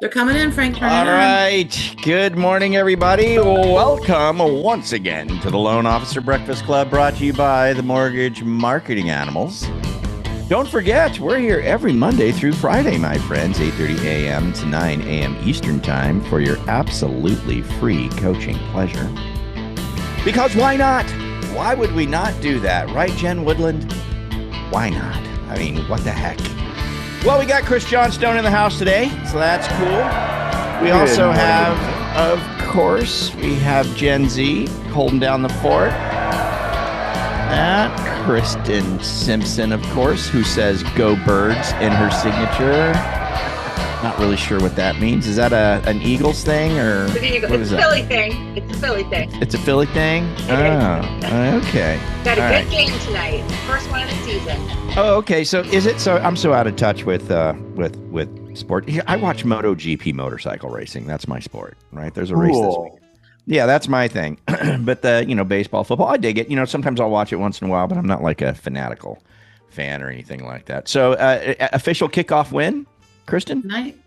They're coming in, Frank. Turn All it on. right. Good morning, everybody. Welcome once again to the Loan Officer Breakfast Club, brought to you by the Mortgage Marketing Animals. Don't forget, we're here every Monday through Friday, my friends, 8:30 a.m. to 9 a.m. Eastern Time for your absolutely free coaching pleasure. Because why not? Why would we not do that? Right, Jen Woodland? Why not? I mean, what the heck? Well, we got Chris Johnstone in the house today, so that's cool. We also have, of course, we have Gen Z holding down the fort. Kristen Simpson, of course, who says "Go Birds" in her signature. Not really sure what that means. Is that an Eagles thing or It's a Philly thing. It's a Philly thing. It's a Philly thing? Okay. Got a good game tonight. First one of the season. Oh, okay. So is it? So I'm so out of touch with sport. I watch MotoGP motorcycle racing. That's my sport, right? There's a race this week. Yeah, that's my thing. But baseball, football, I dig it. Sometimes I'll watch it once in a while, but I'm not like a fanatical fan or anything like that. So official kickoff win, Kristen? Night.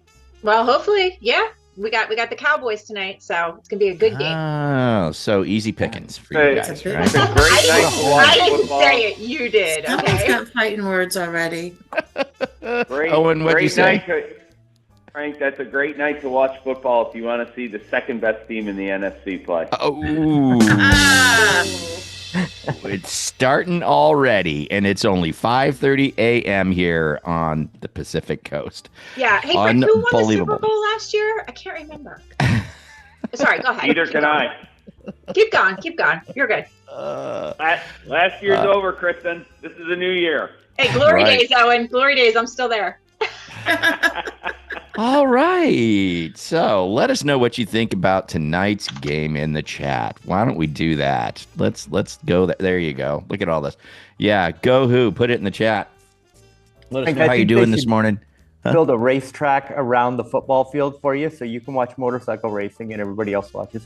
Well, hopefully, yeah. We got the Cowboys tonight, so it's gonna be a good game. Oh, so easy pickings for you guys, right? It's a great night to watch I didn't football. say it. You did. Someone's Okay. got fighting words already. Owen, what'd you say? Frank, that's a great night to watch football if you want to see the second best team in the NFC play. Oh, it's starting already, and it's only 5:30 a.m. here on the Pacific Coast. Yeah. Hey, Frank, who won the Super Unbelievable. Bowl last year? I can't remember. Sorry, go ahead. Neither can I. Keep going. You're good. Last year's over, Kristen. This is a new year. Hey, glory Right. days, Owen. Glory days. I'm still there. All right. So let us know what you think about tonight's game in the chat. Why don't we do that? Let's go. There you go. Look at all this. Yeah. Go who? Put it in the chat. Let us know how you doing this morning. Build a racetrack around the football field for you so you can watch motorcycle racing and everybody else watches.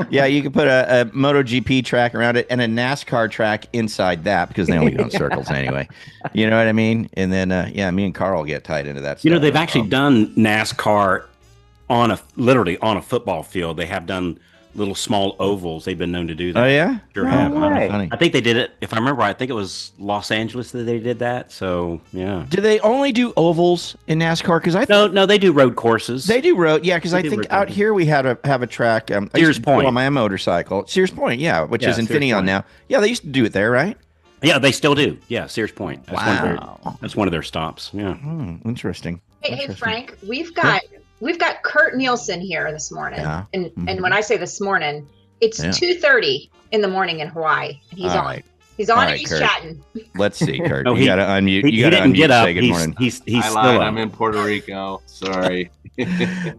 Yeah, you can put a MotoGP track around it and a NASCAR track inside that because they only go in circles anyway. You know what I mean? And then, me and Carl get tied into that stuff. They've actually done NASCAR literally on a football field. They have done little small ovals. They've been known to do that. Oh, yeah? Sure No have. way. Funny. I think they did it, if I remember right, I think it was Los Angeles that they did that. So, yeah. Do they only do ovals in NASCAR? Because I No, they do road courses. They do road, yeah. Because I do think road out courses. here we have a track. I used Sears to do Point. on my motorcycle. Sears Point, yeah, which Yeah, is Sears Infineon Point. now. Yeah, they used to do it there, right? Yeah, they still do. Yeah, Sears Point. Wow. That's one of their stops. Yeah. Interesting. Hey, Frank. We've got Kurt Nielsen here this morning, Yeah. and when I say this morning, it's Yeah. 2:30 in the morning in Hawaii. And he's All on. right. He's on. All and right, he's Kurt. chatting. Let's see, Kurt. No, you got to unmute. You got to didn't unmute. get and up. Say good morning. He's I still lied. up. I'm in Puerto Rico. Sorry.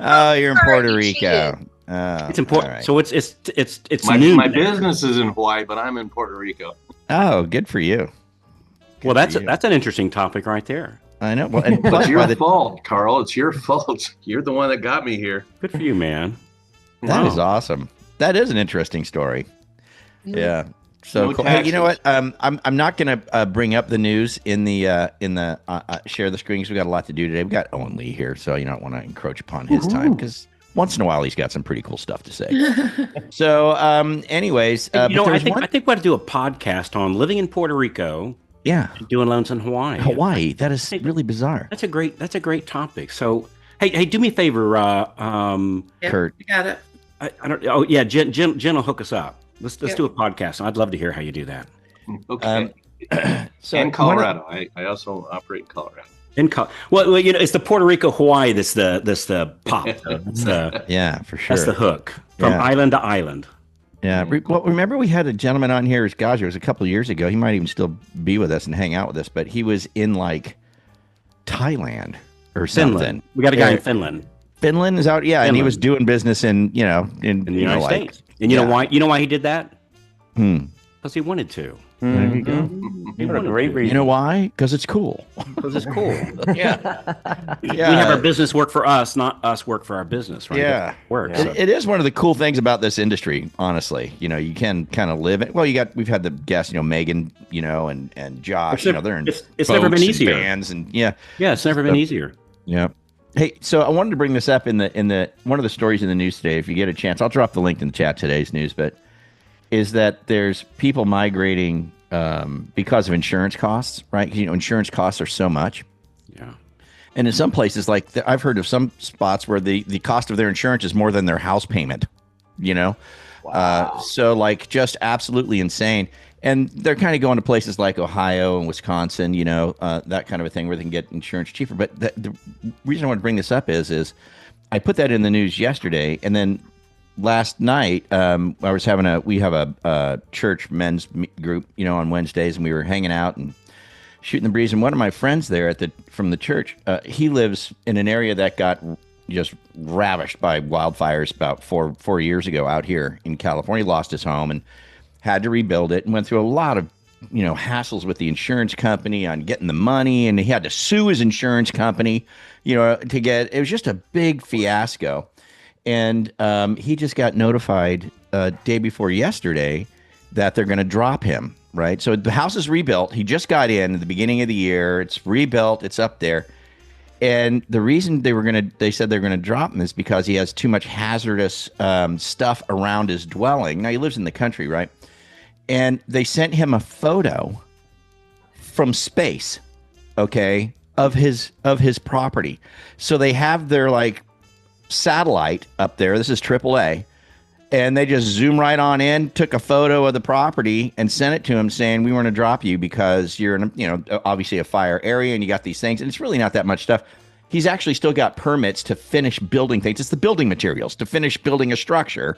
Oh, you're in Kurt, Puerto you Rico. Oh, It's important. all right. So it's my noon. my business is in Hawaii, but I'm in Puerto Rico. Oh, good for you. Well, Good for you. that's an interesting topic right there. I know. Well, and plus, It's your by the, fault, Carl. It's your fault. You're the one that got me here. Good for you, man. that is Wow. awesome. That is an interesting story. Yeah. So No cool. Hey, you know what? taxes. I'm not gonna bring up the news in the share the screen because we got a lot to do today. We got Owen Lee here, so you don't want to encroach upon his time because once in a while he's got some pretty cool stuff to say. So, anyways, I but there's think one- we ought to do a podcast on living in Puerto Rico, yeah, and doing loans in Hawaii. Hawaii. That is really bizarre. That's a great topic. So, hey, do me a favor, Yep, Kurt. you got it. I don't. Oh yeah, Jen will hook us up. Let's Yep. do a podcast. I'd love to hear how you do that. Okay. So and Colorado. I also operate in Colorado. Well, it's the Puerto Rico Hawaii that's the pop. That's the Yeah, for sure. that's the hook from Yeah. island to island. Yeah. Well, remember we had a gentleman on here, Gaja, it was a couple of years ago. He might even still be with us and hang out with us, but he was in like Thailand or something. Finland. We got a guy in Finland. Finland is out, yeah, and he was Finland. doing business in In the United States. And you know why? You know why he did that? Because he wanted to. There you go. What a great reason. You know why? Because it's cool. Because it's cool. Yeah. We have our business work for us, not us work for our business, right? Yeah. Work. It is one of the cool things about this industry, honestly. You can kind of live it. Well, we've had the guests, Megan, and Josh, they're in it's never boats been and easier. bands and yeah. Yeah, it's never been easier. Yeah. Hey, so I wanted to bring this up in the one of the stories in the news today. If you get a chance, I'll drop the link in the chat, today's news, but is that there's people migrating because of insurance costs, right? 'Cause, insurance costs are so much. Yeah. And in some places, like I've heard of some spots where the cost of their insurance is more than their house payment, Wow. So like just absolutely insane. And they're kind of going to places like Ohio and Wisconsin, that kind of a thing where they can get insurance cheaper. But the reason I want to bring this up is I put that in the news yesterday, and then last night I was we have a church men's group, on Wednesdays, and we were hanging out and shooting the breeze. And one of my friends there from the church, he lives in an area that got just ravished by wildfires about four years ago out here in California. He lost his home and had to rebuild it, and went through a lot of hassles with the insurance company on getting the money, and he had to sue his insurance company to get it. Was just a big fiasco. And he just got notified day before yesterday that they're going to drop him, right? So the house is rebuilt. He just got in at the beginning of the year. It's rebuilt. It's up there. And the reason they said they're going to drop him is because he has too much hazardous stuff around his dwelling. Now, he lives in the country, right? And they sent him a photo from space, okay, of his property. So they have their satellite up there. This is AAA. And they just zoom right on in, took a photo of the property and sent it to him saying, we want to drop you because you're in obviously a fire area and you got these things. And it's really not that much stuff. He's actually still got permits to finish building things. It's the building materials to finish building a structure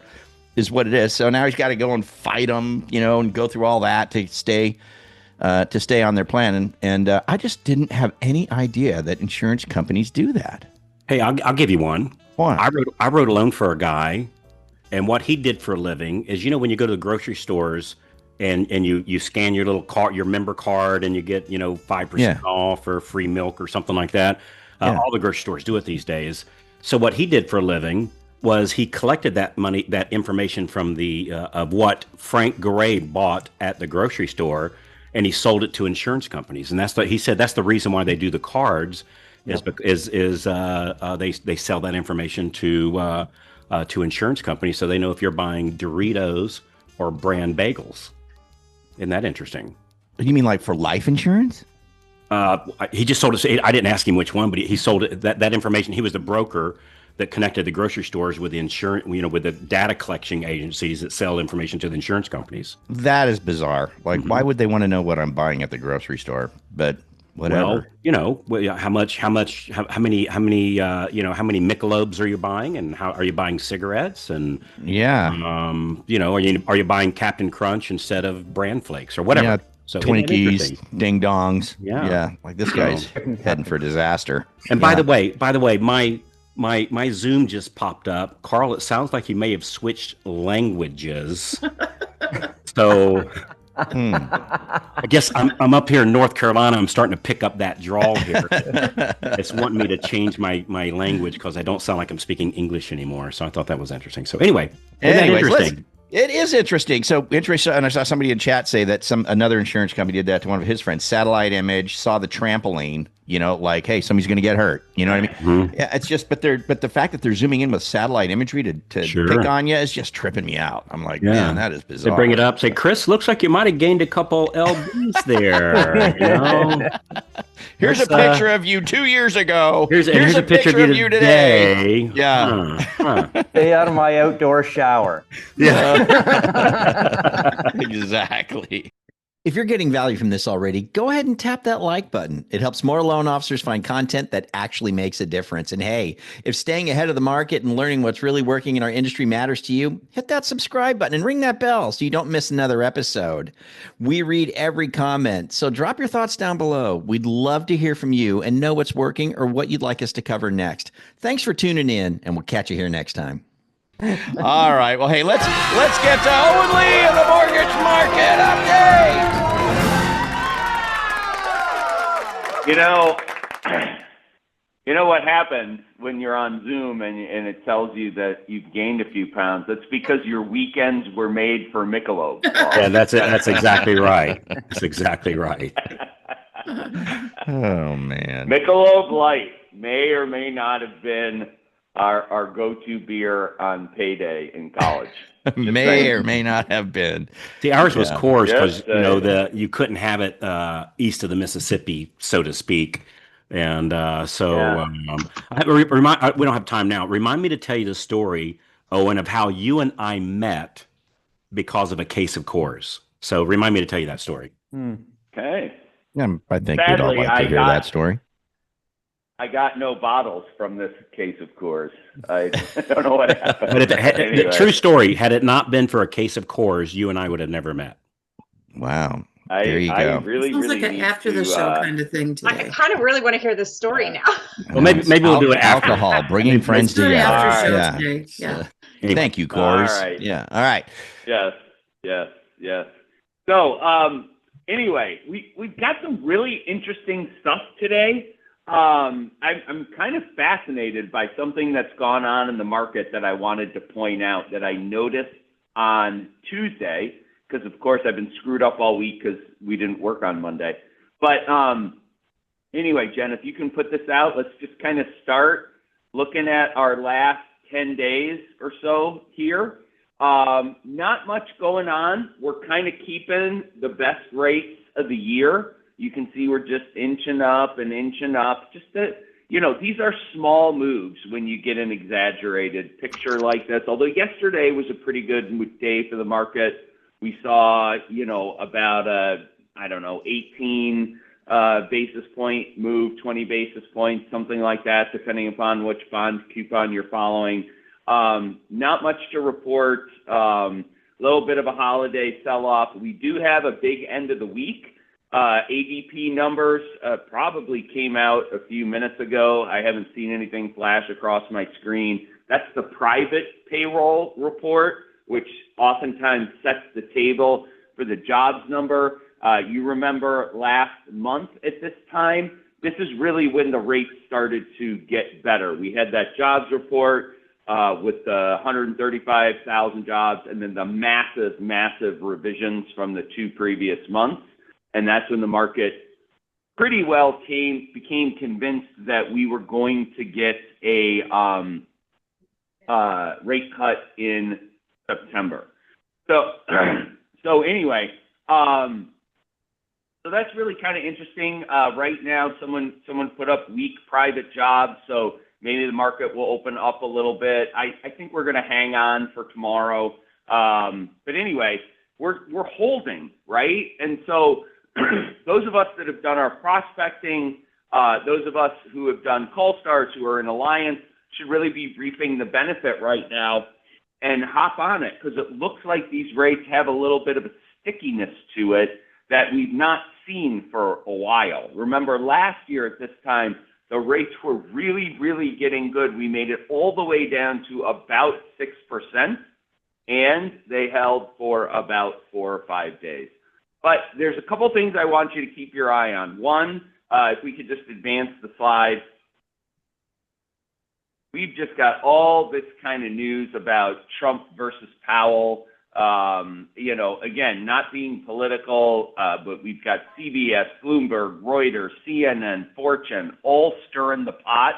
is what it is. So now he's got to go and fight them, and go through all that to stay on their plan. And I just didn't have any idea that insurance companies do that. Hey, I'll give you one. Why? I wrote a loan for a guy, and what he did for a living is, when you go to the grocery stores and you scan your little card, your member card, and you get 5% off or free milk or something like that. All the grocery stores do it these days. So what he did for a living was he collected that money, that information from of what Frank Garay bought at the grocery store, and he sold it to insurance companies. And he said that's the reason why they do the cards is they sell that information to insurance companies, so they know if you're buying Doritos or brand bagels. Isn't that interesting? You mean like for life insurance? He just sold it. I didn't ask him which one, but he sold it. That information. He was the broker that connected the grocery stores with the insurance, with the data collection agencies that sell information to the insurance companies. That is bizarre. Why would they want to know what I'm buying at the grocery store? But whatever. Well, how many Michelobes are you buying, and how are you buying cigarettes, and are you buying Captain Crunch instead of Bran Flakes or whatever? Yeah, so Twinkies, ding dongs. Yeah. Like this guy's heading for disaster. And by the way, my Zoom just popped up. Carl, it sounds like you may have switched languages. So I guess I'm up here in North Carolina. I'm starting to pick up that drawl here. It's wanting me to change my language because I don't sound like I'm speaking English anymore. So I thought that was interesting. So anyway, interesting. It is interesting. So interesting. And I saw somebody in chat say that another insurance company did that to one of his friends. Satellite image, saw the trampoline. Hey, somebody's going to get hurt. You know what I mean? Mm-hmm. Yeah, it's just, but the fact that they're zooming in with satellite imagery to pick on you is just tripping me out. I'm like, man, that is bizarre. They bring it up, say, Chris, looks like you might have gained a couple lbs there. Here's a picture of you 2 years ago. Here's a picture of you today. Yeah. Stay out of my outdoor shower. Yeah. Exactly. If you're getting value from this already, go ahead and tap that like button. It helps more loan officers find content that actually makes a difference. And hey, if staying ahead of the market and learning what's really working in our industry matters to you, hit that subscribe button and ring that bell so you don't miss another episode. We read every comment, so drop your thoughts down below. We'd love to hear from you and know what's working or what you'd like us to cover next. Thanks for tuning in, and we'll catch you here next time. All right. Well, hey, let's get to Owen Lee and the mortgage market update. You know what happens when you're on Zoom and it tells you that you've gained a few pounds? That's because your weekends were made for Michelob. Yeah, that's it. That's exactly right. That's exactly right. Oh man. Michelob Light. may or may not have been our go-to beer on payday in college. May or may not have been. See, ours was Yeah. Coors because Just you couldn't have it east of the Mississippi, so to speak. And Yeah. we don't have time now. Remind me to tell you the story, Owen, of how you and I met because of a case of Coors. So remind me to tell you that story. Okay. Yeah, I think we'd all Sadly, like to hear that story. I got no bottles from this case of Coors. I don't know what happened. But the Anyway. true story, had it not been for a case of Coors, you and I would have never met. Wow. I There you I go. really, Sounds really like an need after the to, show kind of thing I today. kind of really want to hear this story now. Well, maybe we'll do it after. Alcohol, bringing friends Let's do it together. after All show Yeah. today. Yeah. Anyway. Thank you, Coors. All right. Yeah. All right. Yes. So, anyway, we've got some really interesting stuff today. I'm kind of fascinated by something that's gone on in the market that I wanted to point out that I noticed on Tuesday, because of course I've been screwed up all week because we didn't work on Monday. But anyway, Jen, if you can put this out, let's just kind of start looking at our last 10 days or so here. Not much going on. We're kind of keeping the best rates of the year. You can see we're just inching up and inching up. Just that, these are small moves when you get an exaggerated picture like this. Although yesterday was a pretty good day for the market. We saw, about 18 basis point move, 20 basis points, something like that, depending upon which bond coupon you're following. Not much to report. Little bit of a holiday sell-off. We do have a big end of the week. ADP numbers probably came out a few minutes ago. I haven't seen anything flash across my screen. That's the private payroll report, which oftentimes sets the table for the jobs number. You remember last month at this time, this is really when the rates started to get better. We had that jobs report with the 135,000 jobs and then the massive revisions from the two previous months. And that's when the market pretty well became convinced that we were going to get a rate cut in September. So anyway, so that's really kind of interesting. Right now, someone put up weak private jobs, so maybe the market will open up a little bit. I think we're going to hang on for tomorrow. But anyway, we're holding, right? And so those of us that have done our prospecting, those of us who have done call starts, who are in Alliance, should really be reaping the benefit right now and hop on it, because it looks like these rates have a little bit of a stickiness to it that we've not seen for a while. Remember, last year at this time, the rates were really, really getting good. We made it all the way down to about 6%, and they held for about 4 or 5 days. But there's a couple things I want you to keep your eye on. One, if we could just advance the slide. We've just got all this kind of news about Trump versus Powell. Again, not being political, but we've got CBS, Bloomberg, Reuters, CNN, Fortune, all stirring the pot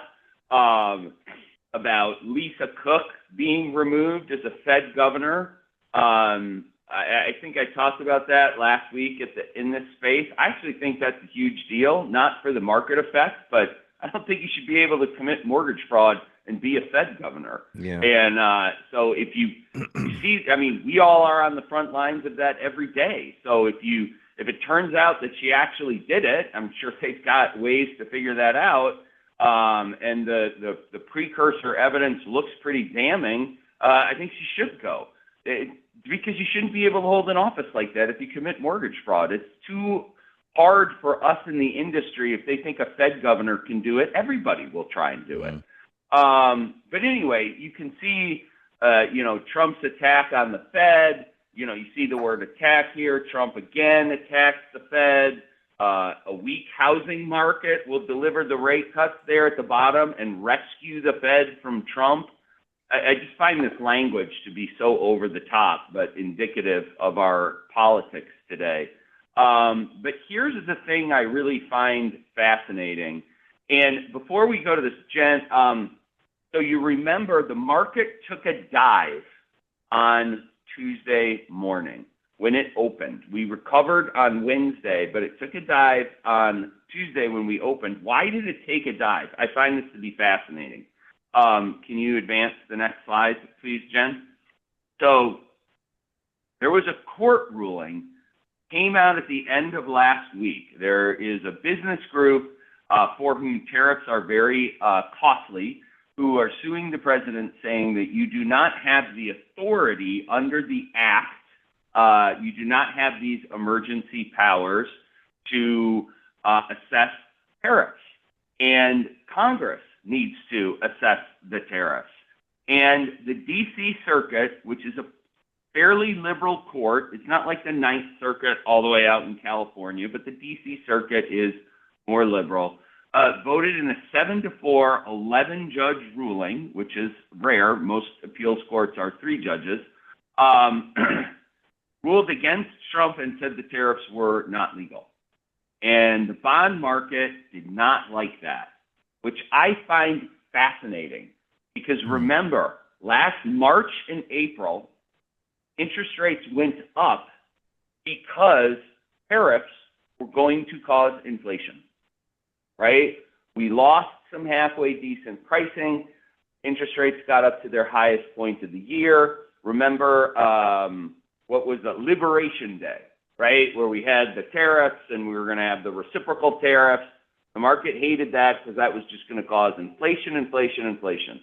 about Lisa Cook being removed as a Fed governor. I think I talked about that last week in this space. I actually think that's a huge deal, not for the market effect, but I don't think you should be able to commit mortgage fraud and be a Fed governor. Yeah. And so if you see, we all are on the front lines of that every day. So if it turns out that she actually did it, I'm sure they've got ways to figure that out. And the precursor evidence looks pretty damning. I think she should go. Because you shouldn't be able to hold an office like that if you commit mortgage fraud. It's too hard for us in the industry. If they think a Fed governor can do it, everybody will try and do it. But anyway, you can see, Trump's attack on the Fed. You see the word attack here. Trump again attacks the Fed. A weak housing market will deliver the rate cuts there at the bottom and rescue the Fed from Trump. I just find this language to be so over the top, but indicative of our politics today. But here's the thing I really find fascinating And before we go to this, Jen, so you remember the market took a dive on Tuesday morning when it opened. We recovered on Wednesday, but it took a dive on Tuesday when we opened. Why did it take a dive? I find this to be fascinating. Can you advance the next slide, please, Jen? So there was a court ruling, came out at the end of last week. There is a business group for whom tariffs are very costly, who are suing the president saying that you do not have the authority under the act, you do not have these emergency powers to assess tariffs. And Congress needs to assess the tariffs. And the D.C. Circuit, which is a fairly liberal court, it's not like the Ninth Circuit all the way out in California, but the D.C. Circuit is more liberal, voted in a 7-4, 11-judge ruling, which is rare. Most appeals courts are 3 judges, ruled against Trump and said the tariffs were not legal. And the bond market did not like that, which I find fascinating because remember, last March and April, interest rates went up because tariffs were going to cause inflation, right? We lost some halfway decent pricing. Interest rates got up to their highest point of the year. Remember, what was the Liberation Day, right? Where we had the tariffs and we were going to have the reciprocal tariffs. The market hated that because that was just going to cause inflation.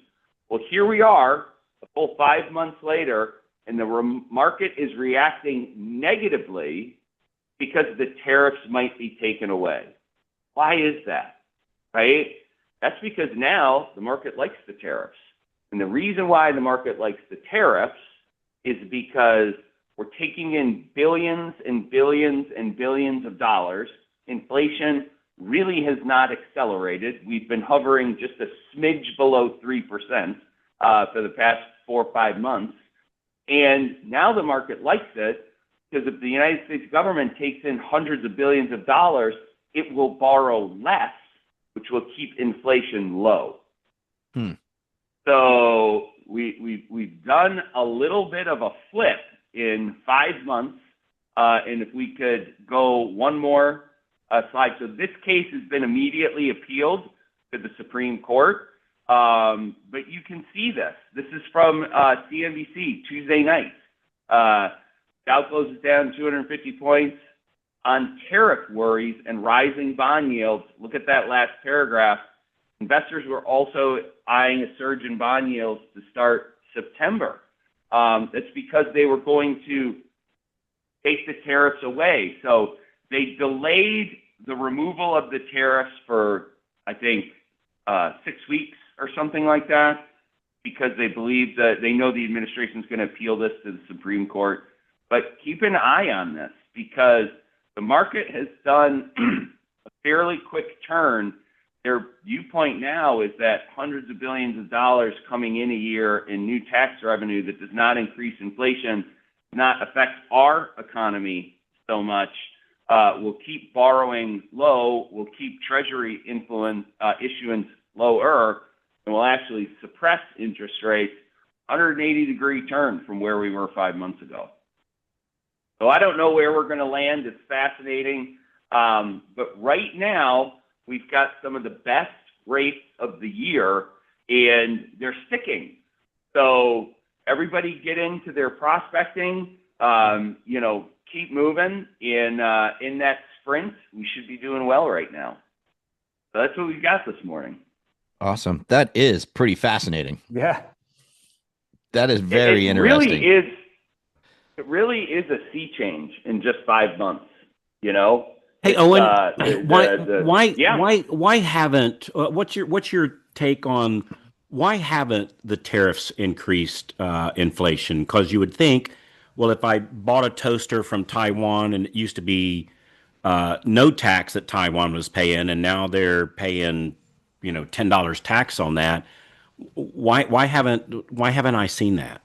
Well, here we are, a full 5 months later, and the market is reacting negatively because the tariffs might be taken away. Why is that, right? That's because now the market likes the tariffs. And the reason why the market likes the tariffs is because we're taking in billions and billions and billions of dollars. Inflation really has not accelerated. We've been hovering just a smidge below 3% for the past 4 or 5 months. And now the market likes it because if the United States government takes in hundreds of billions of dollars, it will borrow less, which will keep inflation low. So we've done a little bit of a flip in 5 months. And if we could go one more slide. So this case has been immediately appealed to the Supreme Court. But you can see this. This is from CNBC Tuesday night. Dow closes down 250 points on tariff worries and rising bond yields. Look at that last paragraph. Investors were also eyeing a surge in bond yields to start September. That's because they were going to take the tariffs away. So they delayed the removal of the tariffs for, I think, 6 weeks or something like that, because they believe that they know the administration is going to appeal this to the Supreme Court. But keep an eye on this because the market has done a fairly quick turn. Their viewpoint now is that hundreds of billions of dollars coming in a year in new tax revenue that does not increase inflation, not affect our economy so much, will keep borrowing low, will keep Treasury issuance lower, and will actually suppress interest rates 180-degree turn from where we were 5 months ago. So I don't know where we're going to land. It's fascinating. But right now, we've got some of the best rates of the year, and they're sticking. So everybody get into their prospecting, keep moving in that sprint. We should be doing well right now. So that's what we've got this morning. Awesome. That is pretty fascinating. Yeah. That is very interesting. It really is a sea change in just 5 months, you know? Hey, Owen, why haven't, what's your take on why haven't the tariffs increased inflation? Because you would think, well, if I bought a toaster from Taiwan and it used to be no tax that Taiwan was paying, and now they're paying, $10 tax on that. Why haven't I seen that?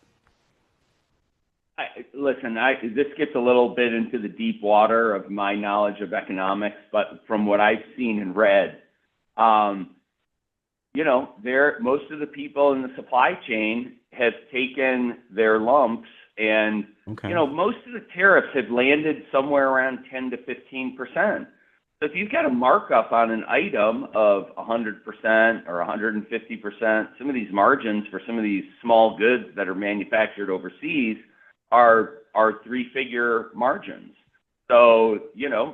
This gets a little bit into the deep water of my knowledge of economics, but from what I've seen and read, Most of the people in the supply chain have taken their lumps, and most of the tariffs have landed somewhere around 10 to 15%. So if you've got a markup on an item of 100% or 150%, some of these margins for some of these small goods that are manufactured overseas are three-figure margins. So,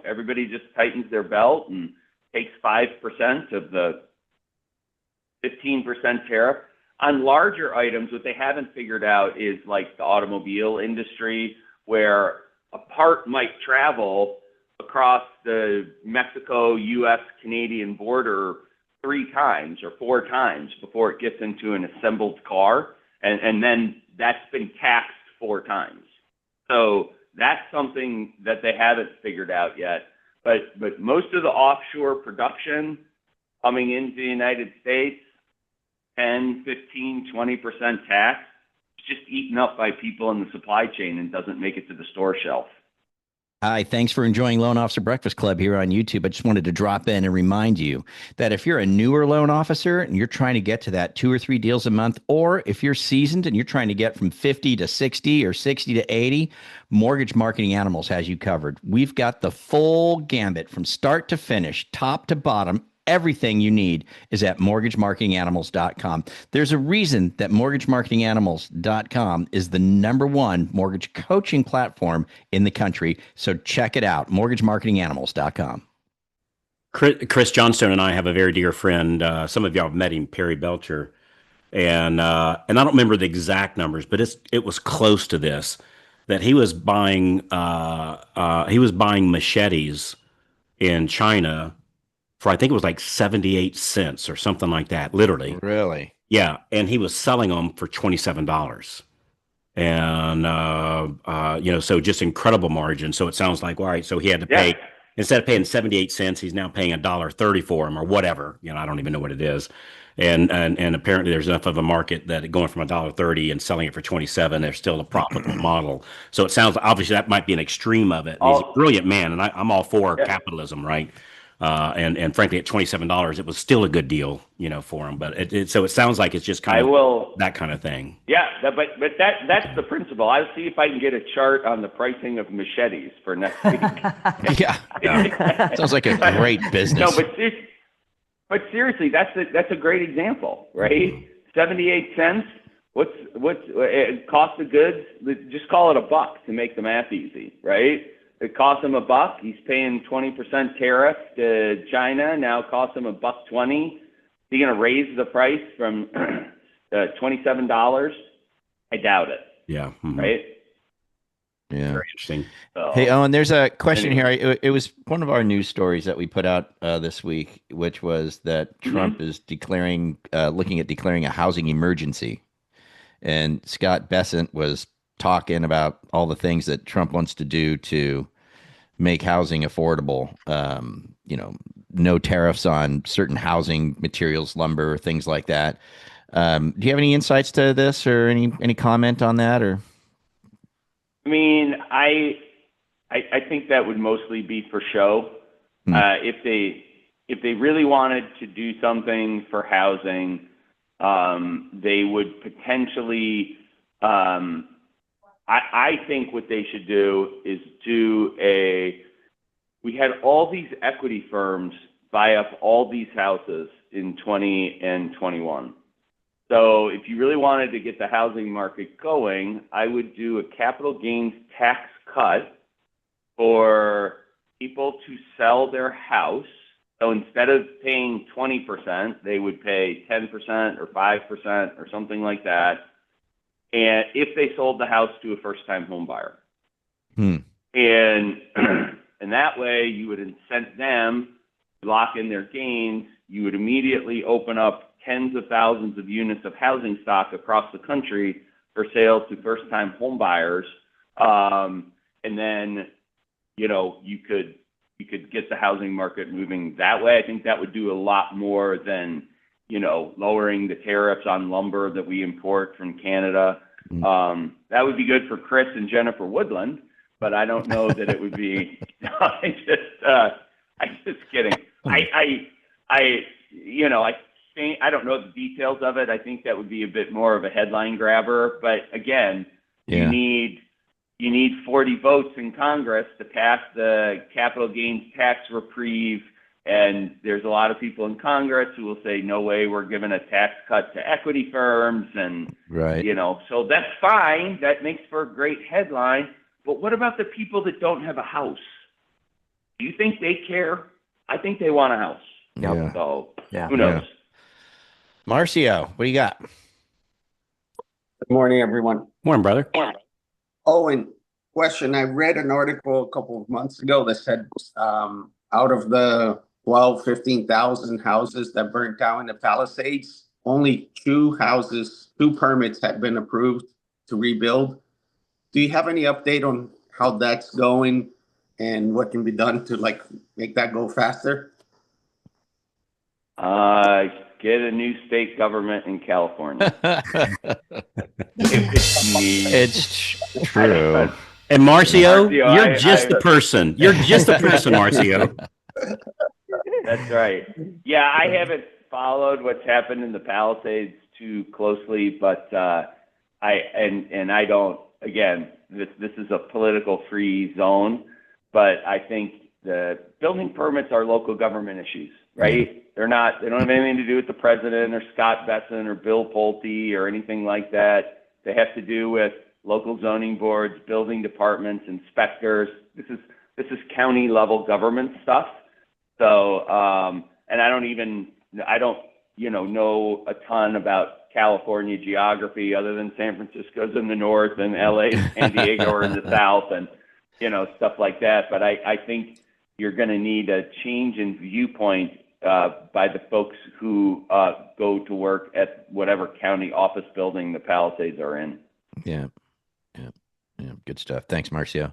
everybody just tightens their belt and takes 5% of the 15% tariff. On larger items, what they haven't figured out is like the automobile industry, where a part might travel across the Mexico, U.S., Canadian border 3 times or 4 times before it gets into an assembled car. And then that's been taxed 4 times. So that's something that they haven't figured out yet. But most of the offshore production coming into the United States, 10, 15, 20% tax, it's just eaten up by people in the supply chain and doesn't make it to the store shelf. Hi, thanks for enjoying Loan Officer Breakfast Club here on YouTube. I just wanted to drop in and remind you that if you're a newer loan officer and you're trying to get to that 2 or 3 deals a month, or if you're seasoned and you're trying to get from 50 to 60 or 60 to 80, Mortgage Marketing Animals has you covered. We've got the full gambit from start to finish, top to bottom. Everything you need is at mortgagemarketinganimals.com. There's a reason that mortgagemarketinganimals.com is the #1 mortgage coaching platform in the country. So check it out, mortgagemarketinganimals.com. Chris Johnstone and I have a very dear friend. Some of y'all have met him, Perry Belcher, and I don't remember the exact numbers, but it was close to this. That he was buying machetes in China for, I think it was like 78 cents or something like that, literally. Really? Yeah. And he was selling them for $27. And, so just incredible margin. So it sounds like, all right, so he had to pay, instead of paying 78 cents, he's now paying $1.30 for them or whatever. I don't even know what it is. And apparently there's enough of a market that going from $1.30 and selling it for 27, there's still a profitable model. So it sounds, obviously that might be an extreme of it. He's a brilliant man, and I'm all for capitalism, right? And frankly, at $27, it was still a good deal, for him. But so it sounds like it's just kind of that kind of thing. Yeah, but that's the principle. I'll see if I can get a chart on the pricing of machetes for next week. Yeah. Sounds like a great business. No, but seriously, that's a great example, right? 78 cents. What's cost of goods? Just call it $1 to make the math easy, right? It costs him $1. He's paying 20% tariff to China. Now it costs him $1.20. Is he going to raise the price from $27? I doubt it. Yeah. Mm-hmm. Right. Yeah. Very interesting. So, hey, Owen, there's a question here. It was one of our news stories that we put out this week, which was that Trump is looking at declaring a housing emergency. And Scott Bessent was talking about all the things that Trump wants to do to make housing affordable. No tariffs on certain housing materials, lumber, things like that. Do you have any insights to this or any comment on that? Or I mean, I think that would mostly be for show. If they really wanted to do something for housing, they would potentially. I think what they should do is we had all these equity firms buy up all these houses in 20 and 21. So if you really wanted to get the housing market going, I would do a capital gains tax cut for people to sell their house. So instead of paying 20%, they would pay 10% or 5% or something like that. And if they sold the house to a first-time home buyer. And that way you would incent them to lock in their gains. You would immediately open up tens of thousands of units of housing stock across the country for sale to first-time home buyers. And then, you could get the housing market moving that way. I think that would do a lot more than lowering the tariffs on lumber that we import from Canada. That would be good for Chris and Jennifer Woodland, but I don't know that it would be. I'm just kidding. I think, I don't know the details of it. I think that would be a bit more of a headline grabber. But again, you need 40 votes in Congress to pass the capital gains tax reprieve. And there's a lot of people in Congress who will say, no way, we're giving a tax cut to equity firms. And, so that's fine. That makes for a great headline. But what about the people that don't have a house? Do you think they care? I think they want a house. Yeah. So who knows? Marcio, what do you got? Good morning, everyone. Morning, brother. Owen, question. I read an article a couple of months ago that said out of the 15,000 houses that burnt down in the Palisades, only two permits had been approved to rebuild. Do you have any update on how that's going and what can be done to make that go faster? Get a new state government in California. It's true. And Marcio, you're just the person. You're just the person, Marcio. That's right. Yeah, I haven't followed what's happened in the Palisades too closely, but I don't. Again, this is a political free zone, but I think the building permits are local government issues, right? They don't have anything to do with the president or Scott Besson or Bill Pulte or anything like that. They have to do with local zoning boards, building departments, inspectors. This is county level government stuff. So, and I don't know a ton about California geography other than San Francisco's in the north and LA and San Diego are in the south and, stuff like that. But I think you're going to need a change in viewpoint by the folks who go to work at whatever county office building the Palisades are in. Yeah. Good stuff. Thanks, Marcio.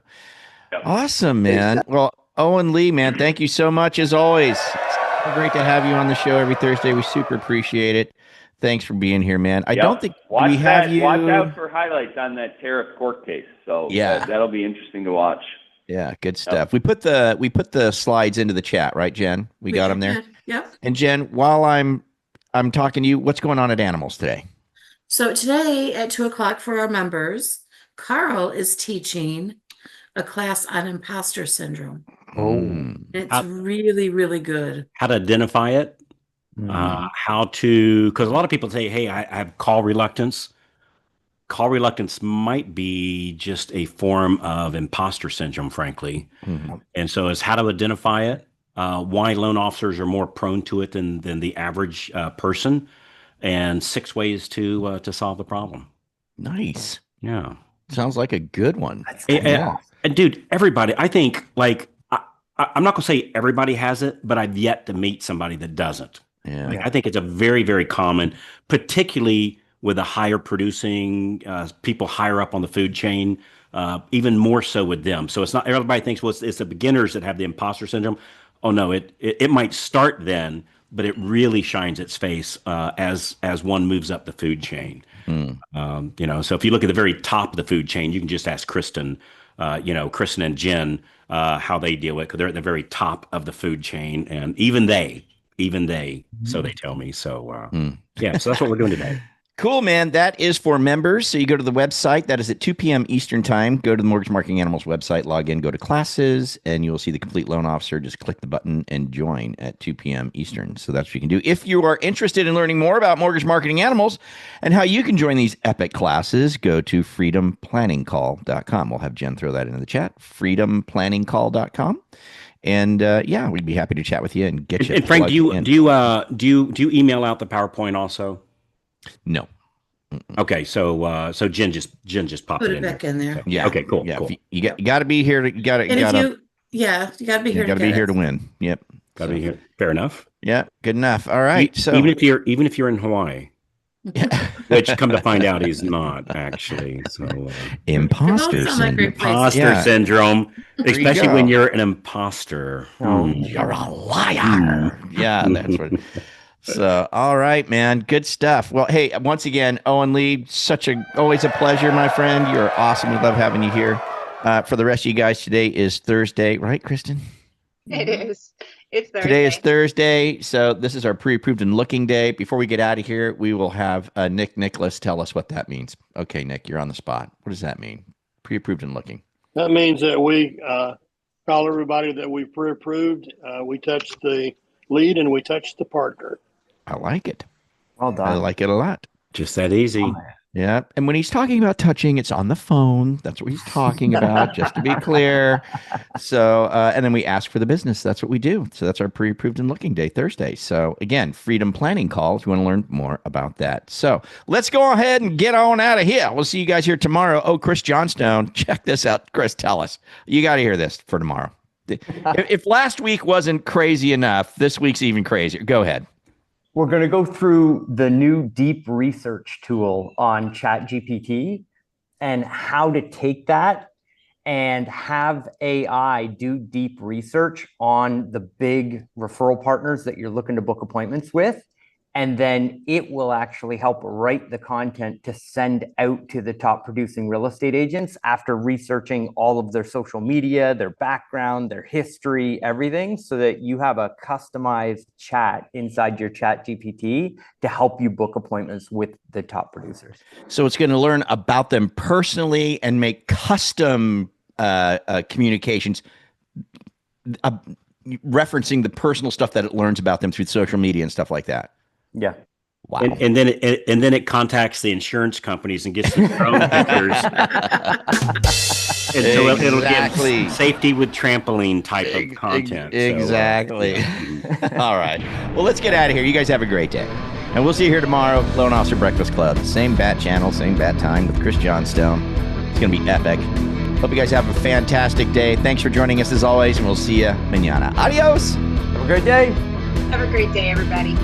Yep. Awesome, man. Well, Owen Lee, man, thank you so much as always. It's so great to have you on the show every Thursday. We super appreciate it. Thanks for being here, man. I don't think we have you. Watch out for highlights on that tariff court case. So that'll be interesting to watch. Yeah, good stuff. We put the slides into the chat, right, Jen? We got them there. Yep. And Jen, while I'm talking to you, what's going on at Animals today? So today at 2:00 for our members, Carl is teaching a class on imposter syndrome. It's really, really good. How to identify it. Because a lot of people say, hey, I have call reluctance. Call reluctance might be just a form of imposter syndrome, frankly. And so it's how to identify it, why loan officers are more prone to it than the average person, and 6 ways to solve the problem. Nice. Yeah. Sounds like a good one. And dude, everybody, I think, I'm not going to say everybody has it, but I've yet to meet somebody that doesn't. Yeah. I think it's a very, very common, particularly with the higher producing people higher up on the food chain, even more so with them. So it's not everybody thinks, well, it's the beginners that have the imposter syndrome. Oh no, it might start then, but it really shines its face as one moves up the food chain. So if you look at the very top of the food chain, you can just ask Kristen and Jen how they deal with it, because they're at the very top of the food chain, and even they, so they tell me. So so that's what we're doing today. Cool, man. That is for members. So you go to the website. That is at 2 p.m. Eastern time. Go to the Mortgage Marketing Animals website, log in, go to classes, and you will see the Complete Loan Officer. Just click the button and join at 2 p.m. Eastern. So that's what you can do. If you are interested in learning more about Mortgage Marketing Animals and how you can join these epic classes, go to freedomplanningcall.com. We'll have Jen throw that into the chat, freedomplanningcall.com. And we'd be happy to chat with you and get you. And Frank, do you email out the PowerPoint also? No. Okay, so Jen just popped Put it it in back there. in there. Yeah. Okay, cool. Yeah. Cool. You got to be here. You got to be here to win. Yep. Got to be here. Fair enough. Yeah. Good enough. All right. So even if you're in Hawaii, which come to find out he's not actually. So imposter syndrome, especially when you're an imposter. You're a liar. Yeah, that's what. So, all right, man. Good stuff. Well, hey, once again, Owen Lee, always a pleasure, my friend. You're awesome. We love having you here. For the rest of you guys, today is Thursday, right, Kristen? It is. It's Thursday. Today is Thursday, so this is our pre-approved and looking day. Before we get out of here, we will have Nick Nicholas tell us what that means. Okay, Nick, you're on the spot. What does that mean? Pre-approved and looking. That means that we call everybody that we pre-approved. We touch the lead and we touch the partner. I like it. Well done. I like it a lot. Just that easy. Yeah. And when he's talking about touching, it's on the phone. That's what he's talking about, just to be clear. So, and then we ask for the business. That's what we do. So that's our pre-approved and looking day, Thursday. So again, freedom planning call if you want to learn more about that. So let's go ahead and get on out of here. We'll see you guys here tomorrow. Oh, Chris Johnstone, check this out. Chris, tell us. You got to hear this for tomorrow. If last week wasn't crazy enough, this week's even crazier. Go ahead. We're going to go through the new deep research tool on ChatGPT and how to take that and have AI do deep research on the big referral partners that you're looking to book appointments with. And then it will actually help write the content to send out to the top producing real estate agents after researching all of their social media, their background, their history, everything, so that you have a customized chat inside your Chat GPT to help you book appointments with the top producers. So it's going to learn about them personally and make custom communications referencing the personal stuff that it learns about them through social media and stuff like that. Yeah. Wow. And then it contacts the insurance companies and gets their own pictures. And so it'll give safety with trampoline type of content. Exactly. All right. Well, let's get out of here. You guys have a great day. And we'll see you here tomorrow, Loan Officer Breakfast Club. Same bat channel, same bat time with Chris Johnstone. It's going to be epic. Hope you guys have a fantastic day. Thanks for joining us as always, and we'll see you mañana. Adios. Have a great day. Have a great day, everybody.